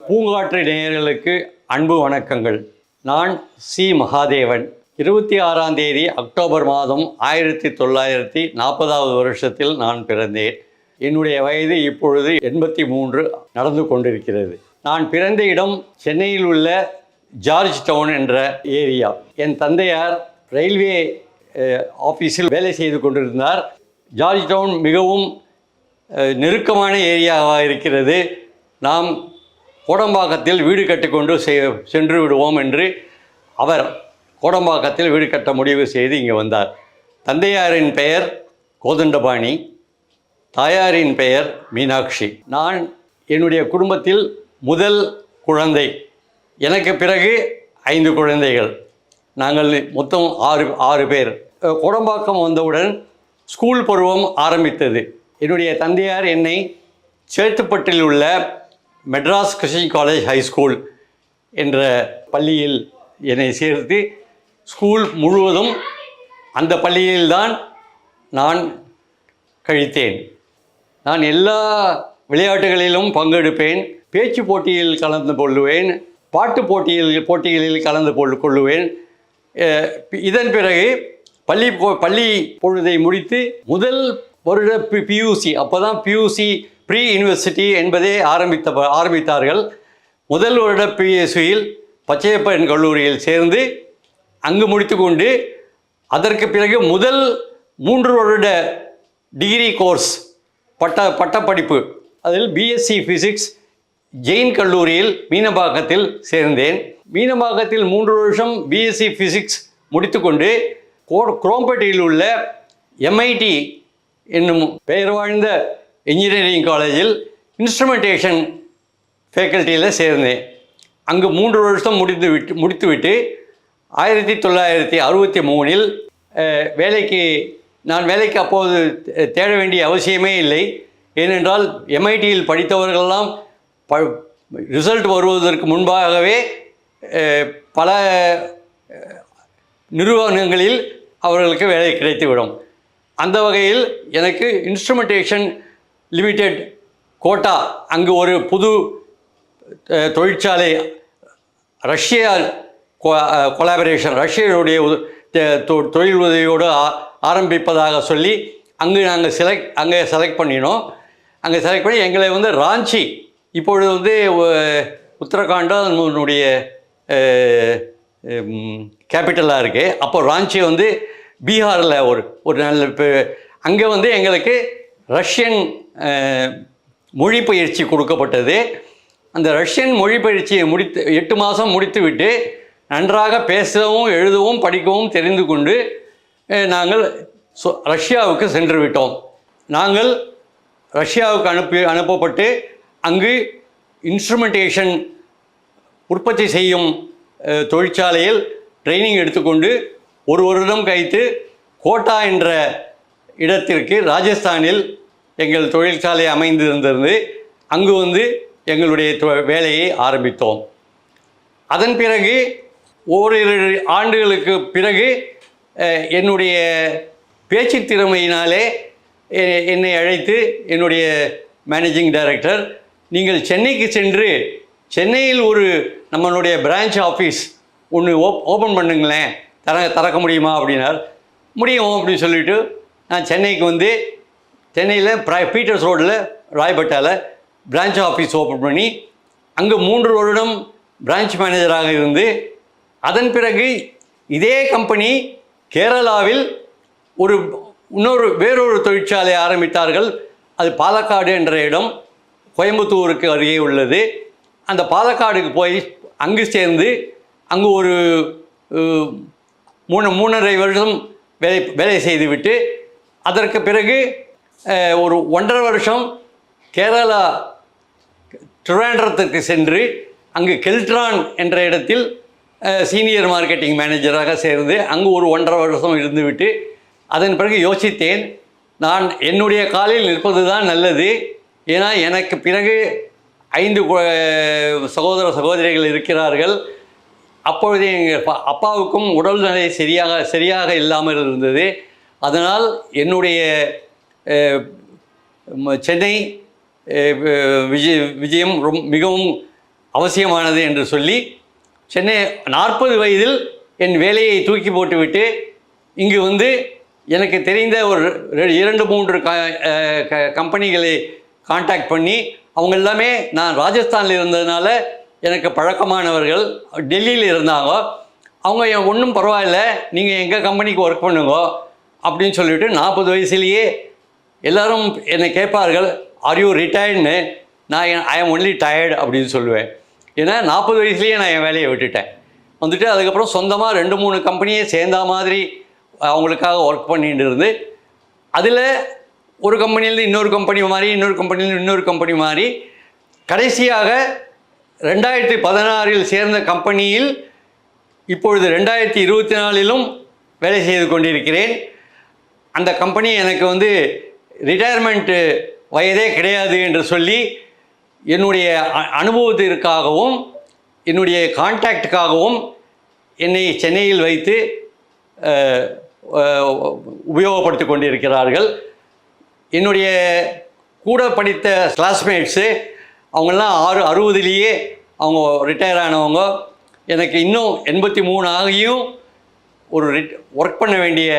பூங்காற்று நேயர்களுக்கு அன்பு வணக்கங்கள். நான் சி மகாதேவன். 26ஆம் தேதி அக்டோபர் மாதம் 1940வது வருஷத்தில் நான் பிறந்தேன். என்னுடைய வயது இப்பொழுது 83 நடந்து கொண்டிருக்கிறது. நான் பிறந்த இடம் சென்னையில் உள்ள ஜார்ஜ் டவுன் என்ற ஏரியா. என் தந்தையார் ரயில்வே ஆஃபீஸில் வேலை செய்து கொண்டிருந்தார். ஜார்ஜ் டவுன் மிகவும் நெருக்கமான ஏரியாவாக இருக்கிறது. நாம் கோடம்பாக்கத்தில் வீடு கட்டிக்கொண்டு சென்று விடுவோம் என்று அவர் கோடம்பாக்கத்தில் வீடு கட்ட முடிவு செய்து இங்கே வந்தார். தந்தையாரின் பெயர் கோதண்டபாணி, தாயாரின் பெயர் மீனாட்சி. நான் என்னுடைய குடும்பத்தில் முதல் குழந்தை. எனக்கு பிறகு 5 குழந்தைகள். நாங்கள் மொத்தம் 6 பேர். கோடம்பாக்கம் வந்தவுடன் ஸ்கூல் பருவம் ஆரம்பித்தது. என்னுடைய தந்தையார் என்னை சேத்துப்பட்டில் உள்ள Madras Christian college high school என்ற பள்ளியில் என்னை சேர்த்து ஸ்கூல் முழுவதும் அந்த பள்ளியில்தான் நான் கழித்தேன். நான் எல்லா விளையாட்டுகளிலும் பங்கெடுப்பேன். பேச்சு போட்டியில் கலந்து கொள்ளுவேன், பாட்டு போட்டிகளில் கலந்து கொள்ளுவேன். இதன் பிறகு பள்ளி பொழுதை முடித்து முதல் வருட பியூசி, அப்போ தான் பியூசி ப்ரீ யூனிவர்சிட்டி என்பதே ஆரம்பித்தார்கள். முதல் வருட பிஎஸ்சியில் பச்சையப்பன் கல்லூரியில் சேர்ந்து அங்கு முடித்து கொண்டு அதற்கு பிறகு முதல் 3 வருட டிகிரி கோர்ஸ் பட்டப்படிப்பு, அதில் பிஎஸ்சி ஃபிசிக்ஸ் ஜெயின் கல்லூரியில் மீனம்பாக்கத்தில் சேர்ந்தேன். மீனம்பாக்கத்தில் 3 வருஷம் பிஎஸ்சி ஃபிசிக்ஸ் முடித்துக்கொண்டு குரோம்பேட்டையில் உள்ள எம்ஐடி என்னும் பெயர் வாழ்ந்த இன்ஜினியரிங் காலேஜில் இன்ஸ்ட்ருமெண்டேஷன் ஃபேக்கல்ட்டியில் சேர்ந்தேன். அங்கு 3 வருஷம் முடித்துவிட்டு 1963இல் நான் வேலைக்கு அப்போது தேட வேண்டிய அவசியமே இல்லை. ஏனென்றால் எம்ஐடியில் படித்தவர்களெல்லாம் ரிசல்ட் வருவதற்கு முன்பாகவே பல நிறுவனங்களில் அவர்களுக்கு வேலை கிடைத்துவிடும். அந்த வகையில் எனக்கு இன்ஸ்ட்ருமெண்டேஷன் லிமிடெட் கோட்டா, அங்கு ஒரு புது தொழிற்சாலை ரஷ்யா கொலாபரேஷன், ரஷ்யனுடைய தொழில் உதவியோடு ஆரம்பிப்பதாக சொல்லி நாங்கள் செலக்ட் பண்ணினோம். அங்கே செலக்ட் பண்ணி எங்களை ராஞ்சி, இப்பொழுது உத்தரகாண்ட் அதனுடைய கேபிட்டலாக இருக்குது. அப்போ ராஞ்சி பீகாரில் ஒரு நல்ல அங்கே எங்களுக்கு ரஷ்யன் மொழி பயிற்சி கொடுக்கப்பட்டது. அந்த ரஷ்யன் மொழி பயிற்சியை 8 மாதம் முடித்துவிட்டு நன்றாக பேசவும் எழுதவும் படிக்கவும் தெரிந்து கொண்டு நாங்கள் ரஷ்யாவுக்கு சென்று விட்டோம். நாங்கள் ரஷ்யாவுக்கு அனுப்பப்பட்டு அங்கு இன்ஸ்ட்ருமெண்டேஷன் உற்பத்தி செய்யும் தொழிற்சாலையில் ட்ரைனிங் எடுத்துக்கொண்டு 1 வருடம் கழித்து கோட்டா என்ற இடத்திற்கு ராஜஸ்தானில் எங்கள் தொழிற்சாலை அமைந்திருந்தது. அங்கு எங்களுடைய வேலையை ஆரம்பித்தோம். அதன் பிறகு ஓரிரு ஆண்டுகளுக்கு பிறகு என்னுடைய பேச்சு திறமையினாலே என்னை அழைத்து என்னுடைய மேனேஜிங் டைரக்டர், நீங்கள் சென்னைக்கு சென்று சென்னையில் நம்மளுடைய பிரான்ச் ஆஃபீஸ் ஒன்று ஓப்பன் பண்ணுங்களேன், திறக்க முடியுமா அப்படின்னார். முடியும் அப்படின்னு சொல்லிவிட்டு நான் சென்னைக்கு சென்னையில் பீட்டர்ஸ் ரோடில் ராய்பட்டாவில் பிரான்ச் ஆஃபீஸ் ஓப்பன் பண்ணி அங்கு 3 வருடம் பிரான்ச் மேனேஜராக இருந்து, அதன் பிறகு இதே கம்பெனி கேரளாவில் வேறொரு தொழிற்சாலை ஆரம்பித்தார்கள். அது பாலக்காடு என்ற இடம் கோயம்புத்தூருக்கு அருகே உள்ளது. அந்த பாலக்காடுக்கு போய் அங்கு சேர்ந்து அங்கு ஒரு 3.5 வருஷம் வேலை செய்துவிட்டு அதற்கு பிறகு ஒரு 1.5 வருஷம் கேரளா திருவேண்டரத்துக்கு சென்று அங்கு கெல்ட்ரான் என்ற இடத்தில் சீனியர் மார்க்கெட்டிங் மேனேஜராக சேர்ந்து அங்கு ஒரு 1.5 வருஷம் இருந்துவிட்டு அதன் பிறகு யோசித்தேன், நான் என்னுடைய காலில் நிற்பது தான் நல்லது. ஏன்னா எனக்கு பிறகு 5 சகோதர சகோதரிகள் இருக்கிறார்கள். அப்பொழுது எங்கள் அப்பாவுக்கும் உடல்நிலை சரியாக இல்லாமல் இருந்தது. அதனால் என்னுடைய சென்னை விஜயம் மிகவும் அவசியமானது என்று சொல்லி சென்னை 40 வயதில் என் வேலையை தூக்கி போட்டுவிட்டு இங்கு வந்து எனக்கு தெரிந்த ஒரு 2-3 கம்பெனிகளை காண்டாக்ட் பண்ணி அவங்க எல்லாமே நான் ராஜஸ்தானில் இருந்ததுனால எனக்கு பழக்கமானவர்கள் டெல்லியில் இருந்தாங்க. அவங்க ஒன்றும் பரவாயில்ல, நீங்கள் எங்கள் கம்பெனிக்கு ஒர்க் பண்ணுங்க அப்படின்னு சொல்லிவிட்டு 40 வயசுலேயே எல்லோரும் என்னை கேட்பார்கள், ஆர் யூ ரிட்டையர்டுன்னு. நான் ஐ ஆம் ஒன்லி டயர்டு அப்படின்னு சொல்லுவேன். ஏன்னா 40 வயசுலேயே நான் என் வேலையை விட்டுட்டேன். வந்துட்டு அதுக்கப்புறம் சொந்தமாக 2-3 கம்பெனியை சேர்ந்த மாதிரி அவங்களுக்காக ஒர்க் பண்ணிட்டு இருந்து அதில் ஒரு கம்பெனிலேருந்து இன்னொரு கம்பெனி மாறி, இன்னொரு கம்பெனிலேருந்து இன்னொரு கம்பெனி மாறி கடைசியாக 2016 சேர்ந்த கம்பெனியில் இப்பொழுது 2024 வேலை செய்து கொண்டிருக்கிறேன். அந்த கம்பெனி எனக்கு வந்து ரிட்டையர்மெண்ட்டு வயதே கிடையாது என்று சொல்லி என்னுடைய அனுபவத்திற்காகவும் என்னுடைய கான்டாக்டுக்காகவும் என்னை சென்னையில் வைத்து உபயோகப்படுத்தி கொண்டிருக்கிறார்கள். என்னுடைய கூட படித்த கிளாஸ்மேட்ஸு அவங்கெல்லாம் 60 அவங்க ரிட்டையர் ஆனவங்க. எனக்கு இன்னும் 83 ஆகியும் ஒரு ஒர்க் பண்ண வேண்டிய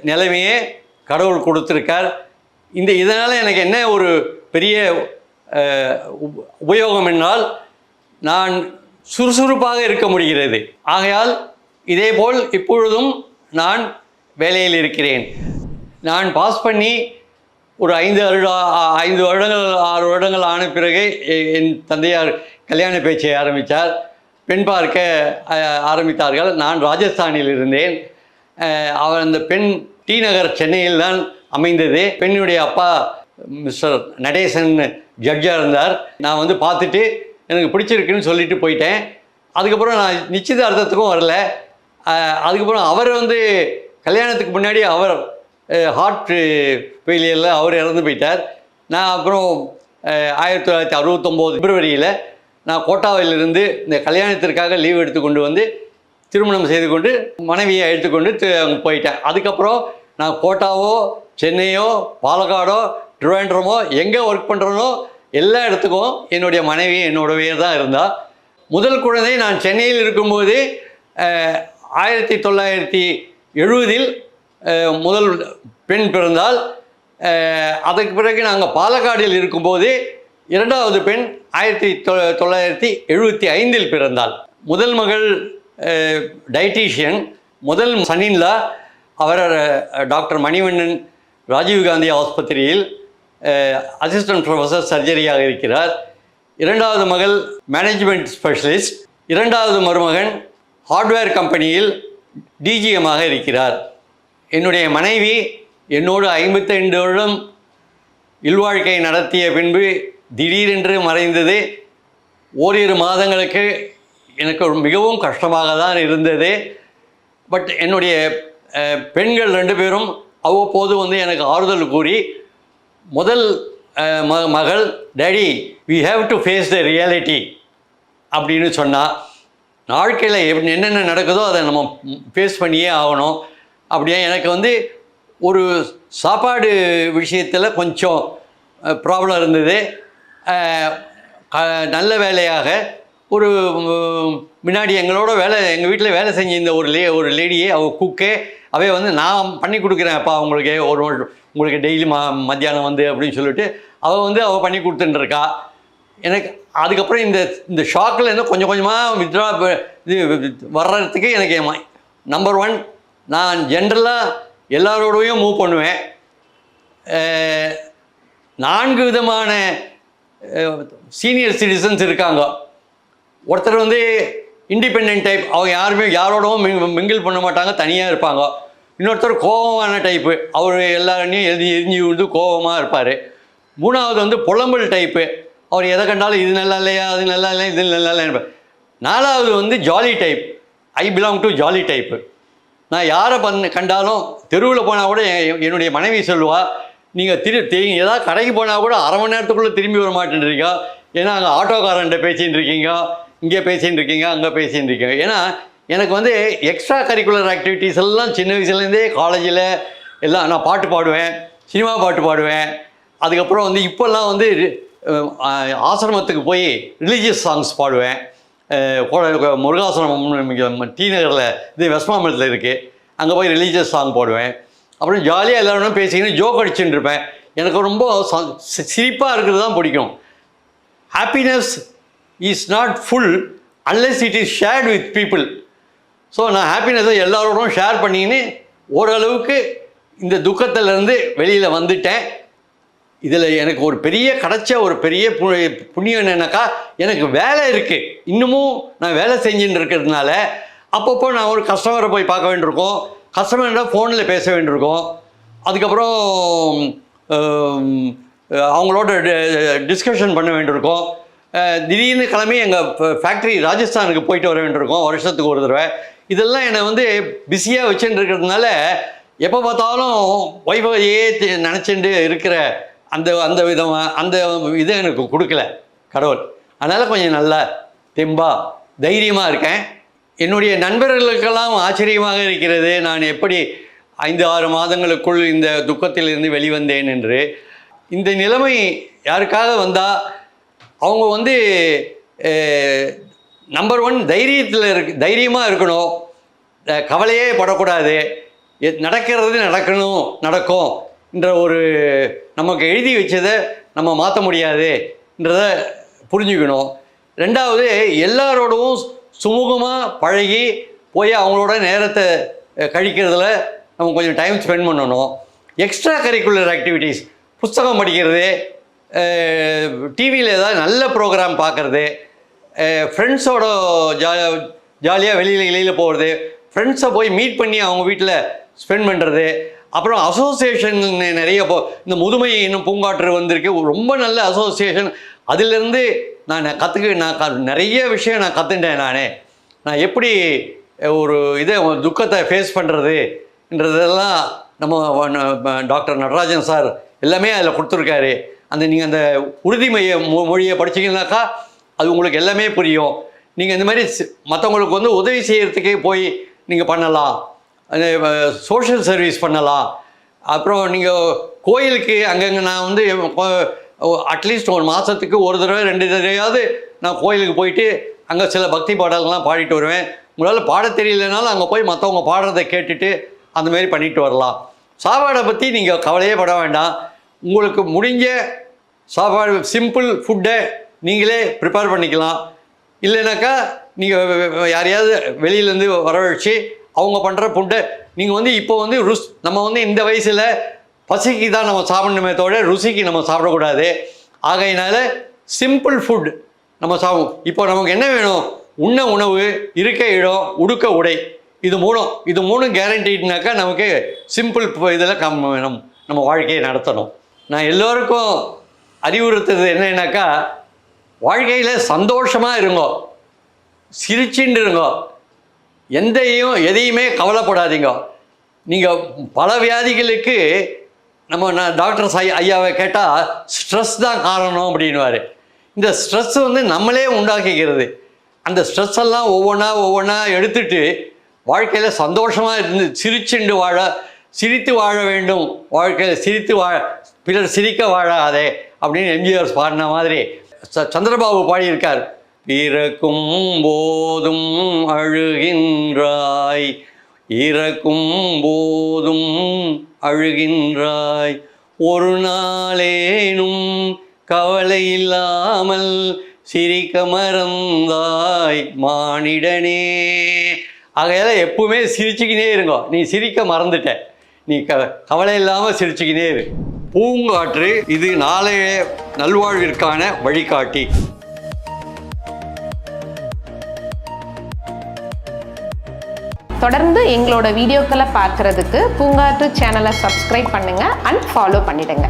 நிலைமையே கடவுள் கொடுத்துருக்கார். இதனால் எனக்கு என்ன ஒரு பெரிய உபயோகம் என்றால் நான் சுறுசுறுப்பாக இருக்க முடிகிறது. ஆகையால் இதேபோல் இப்பொழுதும் நான் வேலையில் இருக்கிறேன். நான் பாஸ் பண்ணி ஒரு 5 வருடங்கள் 6 வருடங்கள் ஆன பிறகு என் தந்தையார் கல்யாண பேச்சை ஆரம்பித்தார். பெண் பார்க்க ஆரம்பித்தார்கள். நான் ராஜஸ்தானில் இருந்தேன். அந்த பெண் டி நகர் சென்னையில் தான் அமைந்தது. பெண்ணுடைய அப்பா மிஸ்டர் நடேசன் ஜட்ஜாக இருந்தார். நான் வந்து பார்த்துட்டு எனக்கு பிடிச்சிருக்குன்னு சொல்லிட்டு போயிட்டேன். அதுக்கப்புறம் நான் நிச்சயதார்த்தத்துக்கும் வரல. அதுக்கப்புறம் அவர் வந்து கல்யாணத்துக்கு முன்னாடி அவர் ஹார்ட் ஃபெயிலியரில் அவர் இறந்து போயிட்டார். நான் அப்புறம் 1969 பிப்ரவரியில் நான் கோட்டாவிலிருந்து இந்த கல்யாணத்திற்காக லீவ் எடுத்துக்கொண்டு வந்து திருமணம் செய்து கொண்டு மனைவியை எடுத்துக்கொண்டு போயிட்டேன். அதுக்கப்புறம் நான் கோட்டாவோ சென்னையோ பாலக்காடோ திருவேண்டரமோ எங்கே ஒர்க் பண்ணுறனோ எல்லா இடத்துக்கும் என்னுடைய மனைவி என்னோடவே தான் இருந்தால். முதல் குழந்தை நான் சென்னையில் இருக்கும்போது 1970 முதல் பெண் பிறந்தால். அதற்கு பிறகு நாங்கள் பாலக்காடில் இருக்கும்போது இரண்டாவது பெண் 1975 பிறந்தாள். முதல் மகள் டயட்டீஷியன், முதல் சன்னின்லா அவர் டாக்டர் மணிவண்ணன் ராஜீவ்காந்தி ஆஸ்பத்திரியில் அசிஸ்டன்ட் ப்ரொஃபஸர் சர்ஜரியாக இருக்கிறார். இரண்டாவது மகள் மேனேஜ்மெண்ட் ஸ்பெஷலிஸ்ட். இரண்டாவது மருமகன் ஹார்ட்வேர் கம்பெனியில் டிஜிஎம்மாக இருக்கிறார். என்னுடைய மனைவி என்னோடு 55 வருடம் இல்வாழ்க்கை நடத்திய பின்பு திடீரென்று மறைந்தது. ஓரிரு மாதங்களுக்கு எனக்கு மிகவும் கஷ்டமாக தான் இருந்தது. பட் என்னுடைய பெண்கள் 2 பேரும் அவ்வப்போது வந்து எனக்கு ஆறுதல் கூறி, முதல் மகள் daddy we have to face the reality அப்படின்னு சொன்னால், வாழ்க்கையில் என்னென்ன நடக்குதோ அதை நம்ம ஃபேஸ் பண்ணியே ஆகணும். அப்படியே எனக்கு வந்து ஒரு சாப்பாடு விஷயத்தில் கொஞ்சம் ப்ராப்ளம் இருந்தது. நல்ல வேலையாக ஒரு முன்னாடி எங்களோட எங்கள் வீட்டில் வேலை செஞ்சிருந்த ஒரு லேடியே, அவள் குக்கே, அவை வந்து நான் பண்ணி கொடுக்குறேன் அப்பா உங்களுக்கு டெய்லி மத்தியானம் வந்து அப்படின்னு சொல்லிட்டு அவள் பண்ணி கொடுத்துட்டுருக்கா. எனக்கு அதுக்கப்புறம் இந்த ஷாக்கில் இருந்து கொஞ்சம் கொஞ்சமாக வித்ரா இது வர்றதுக்கு எனக்கு நம்பர் 1 நான் ஜென்ரலாக எல்லாரோடையும் மூவ் பண்ணுவேன். 4 விதமான சீனியர் சிட்டிசன்ஸ் இருக்காங்க. ஒருத்தர் வந்து இண்டிபெண்ட் டைப், அவங்க யாரோடவும் மிங்கிள் பண்ண மாட்டாங்க, தனியாக இருப்பாங்க. இன்னொருத்தர் கோபமான டைப்பு, அவர் எல்லாரையும் எரிஞ்சு விழுந்து கோபமாக இருப்பார். 3வது வந்து புலம்பல் டைப்பு, அவர் எதை கண்டாலும் இது நல்லா இல்லையா, அது நல்லா இல்லை, இது நல்லா இல்லைன்னு. 4வது வந்து jolly type, I belong to jolly type. நான் யாரை கண்டாலும் தெருவில் போனால் கூட என்னுடைய மனைவி சொல்லுவாள், நீங்கள் ஏதாவது கடைக்கு போனால் கூட அரை மணி நேரத்துக்குள்ளே திரும்பி வர மாட்டேன்றீங்க. ஏன்னா அங்கே ஆட்டோக்காரன்ட்ட பேசின்னு இருக்கீங்க, இங்கே பேசின்னு இருக்கீங்க, அங்கே பேசின்னு இருக்கீங்க. ஏன்னா எனக்கு வந்து எக்ஸ்ட்ரா கரிக்குலர் ஆக்டிவிட்டீஸ் எல்லாம் சின்ன வயசுலேருந்தே காலேஜில் எல்லாம் நான் பாட்டு பாடுவேன், சினிமா பாட்டு பாடுவேன். அதுக்கப்புறம் வந்து இப்போல்லாம் வந்து ஆசிரமத்துக்கு போய் ரிலீஜியஸ் சாங்ஸ் பாடுவேன். முருகாசிரமம் டி நகரில் இது வெஸ்ட்மாம்பலத்தில் இருக்குது, அங்கே போய் ரிலீஜியஸ் சாங் பாடுவேன். அப்புறம் ஜாலியாக எல்லோரும் பேசிக்கின்னு ஜோக் அடிச்சுட்டு இருப்பேன். எனக்கு ரொம்ப சிரிப்பாக இருக்கிறது தான் பிடிக்கும். Happiness is not full unless it is shirt with people. So நான் ஹாப்பினஸை எல்லோரோடும் ஷேர் பண்ணின்னு ஓரளவுக்கு இந்த துக்கத்திலேருந்து வெளியில் வந்துட்டேன். இதில் எனக்கு ஒரு பெரிய கிடைச்ச ஒரு பெரிய புண்ணியம் என்னன்னாக்கா, எனக்கு வேலை இருக்குது. இன்னமும் நான் வேலை செஞ்சுட்டு இருக்கிறதுனால அப்பப்போ நான் ஒரு கஸ்டமரை போய் பார்க்க வேண்டியிருக்கோம், கஸ்டமர்னா ஃபோனில் பேச வேண்டியிருக்கோம். அதுக்கப்புறம் அவங்களோட டிஸ்கஷன் பண்ண வேண்டியிருக்கோம். திடீர்னு கிளம்பி எங்கள் ஃபேக்ட்ரி ராஜஸ்தானுக்கு போயிட்டு வர வேண்டியிருக்கோம் வருஷத்துக்கு ஒரு தடவை. இதெல்லாம் என்னை வந்து பிஸியாக வச்சுட்டு இருக்கிறதுனால எப்போ பார்த்தாலும் ஒய்ஃபையே நினச்சிட்டு இருக்கிற அந்த விதமாக அந்த இதை எனக்கு கொடுக்கல கடவுள். அதனால் கொஞ்சம் நல்லா தெம்பாக தைரியமாக இருக்கேன். என்னுடைய நண்பர்களுக்கெல்லாம் ஆச்சரியமாக இருக்கிறது நான் எப்படி 5-6 மாதங்களுக்குள் இந்த துக்கத்திலிருந்து வெளிவந்தேன் என்று. இந்த நிலைமை யாருக்காக வந்தால் அவங்க வந்து நம்பர் 1 தைரியமாக இருக்கணும், கவலையே படக்கூடாது, நடக்கிறது நடக்கும் என்ற ஒரு நமக்கு எழுதி வச்சதை நம்ம மாற்ற முடியாதுன்றதை புரிஞ்சுக்கணும். 2வது எல்லாரோடவும் சுமூகமாக பழகி போய் அவங்களோட நேரத்தை கழிக்கிறதுல நம்ம கொஞ்சம் டைம் ஸ்பெண்ட் பண்ணணும். எக்ஸ்ட்ரா கரிக்குலர் ஆக்டிவிட்டீஸ், புஸ்தகம் படிக்கிறது, டிவியில் ஏதாவது நல்ல ப்ரோக்ராம் பார்க்குறது, ஃப்ரெண்ட்ஸோட ஜாலியாக வெளியில் போகிறது, ஃப்ரெண்ட்ஸை போய் மீட் பண்ணி அவங்க வீட்டில் ஸ்பெண்ட் பண்ணுறது. அப்புறம் அசோசியேஷன் நிறைய இந்த முதுமை இன்னும் பூங்காற்று வந்திருக்கு, ரொம்ப நல்ல அசோசியேஷன். அதிலேருந்து நான் நிறைய விஷயம் நான் கற்றுட்டேன். நான் எப்படி ஒரு துக்கத்தை ஃபேஸ் பண்ணுறதுன்றதெல்லாம் நம்ம டாக்டர் நடராஜன் சார் எல்லாமே அதில் கொடுத்துருக்காரு. நீங்கள் அந்த உறுதிமொழியை மொழியை படிச்சிங்கனாக்கா அது உங்களுக்கு எல்லாமே புரியும். நீங்கள் இந்த மாதிரி மற்றவங்களுக்கு வந்து உதவி செய்கிறதுக்கே போய் நீங்கள் பண்ணலாம், சோஷியல் சர்வீஸ் பண்ணலாம். அப்புறம் நீங்கள் கோயிலுக்கு அங்கங்கே நான் வந்து அட்லீஸ்ட் ஒரு மாதத்துக்கு ஒரு தடவை 2 தடவையாவது நான் கோயிலுக்கு போயிட்டு அங்கே சில பக்தி பாடல்கள்லாம் பாடிட்டு வருவேன். உங்களால் பாட தெரியலனாலும் அங்கே போய் மற்றவங்க பாடுறதை கேட்டுட்டு அந்தமாரி பண்ணிட்டு வரலாம். சாப்பாடை பற்றி நீங்கள் கவலையே பட வேண்டாம். உங்களுக்கு முடிஞ்ச சாப்பாடு சிம்பிள் ஃபுட்டை நீங்களே ப்ரிப்பேர் பண்ணிக்கலாம். இல்லைனாக்கா நீங்கள் யாரையாவது வெளியிலேருந்து வரவழைச்சி அவங்க பண்ணுற ஃபுட்டை நீங்கள் வந்து இப்போ வந்து நம்ம வந்து இந்த வயசில் பசிக்கு தான் நம்ம சாப்பிடணுமே தவிர ருசிக்கு நம்ம சாப்பிடக்கூடாது. ஆகையினால சிம்பிள் ஃபுட் நம்ம இப்போ நமக்கு என்ன வேணும்? உண்ண உணவு, இருக்க இடம், உடுக்க உடை, இது மூணும் கேரண்டிட்னாக்கா நமக்கு சிம்பிள் இதில் நம்ம வாழ்க்கையை நடத்தணும். நான் எல்லோருக்கும் அறிவுறுத்துறது என்னன்னாக்கா, வாழ்க்கையில் சந்தோஷமாக இருங்கோ, சிரிச்சுட்டு இருங்கோ, எதையுமே கவலைப்படாதீங்க. நீங்கள் பல வியாதிகளுக்கு நான் டாக்டர் ஐயாவை கேட்டால் ஸ்ட்ரெஸ் தான் காரணம் அப்படின்வார். இந்த ஸ்ட்ரெஸ் வந்து நம்மளே உண்டாக்கிக்கிறது. அந்த ஸ்ட்ரெஸ் எல்லாம் ஒவ்வொன்றா எடுத்துட்டு வாழ்க்கையில் சந்தோஷமாக இருந்து சிரித்து வாழ வேண்டும். வாழ்க்கையில் பிறர் சிரிக்க வாழாதே அப்படின்னு எம்ஜிஆர் பாடின மாதிரி சந்திரபாபு பாடியிருக்கார். பிறக்கும் போதும் அழுகின்றாய், இறக்கும் போதும் அழுகின்றாய், ஒரு நாளேனும் கவலை இல்லாமல் சிரிக்க மறந்தாய் மானிடனே. ஆகையால எப்பவுமே சிரிச்சுக்கினே இருங்கோ. நீ சிரிக்க மறந்துட்ட, நீ கவலை இல்லாமல் சிரிச்சுக்கினே இரு. பூங்காற்று இது நாளைய நல்வாழ்விற்கான வழிகாட்டி. தொடர்ந்து எங்களோட வீடியோக்களை பார்க்குறதுக்கு பூங்காற்று சேனலை சப்ஸ்கிரைப் பண்ணுங்கள் அண்ட் ஃபாலோ பண்ணிடுங்க.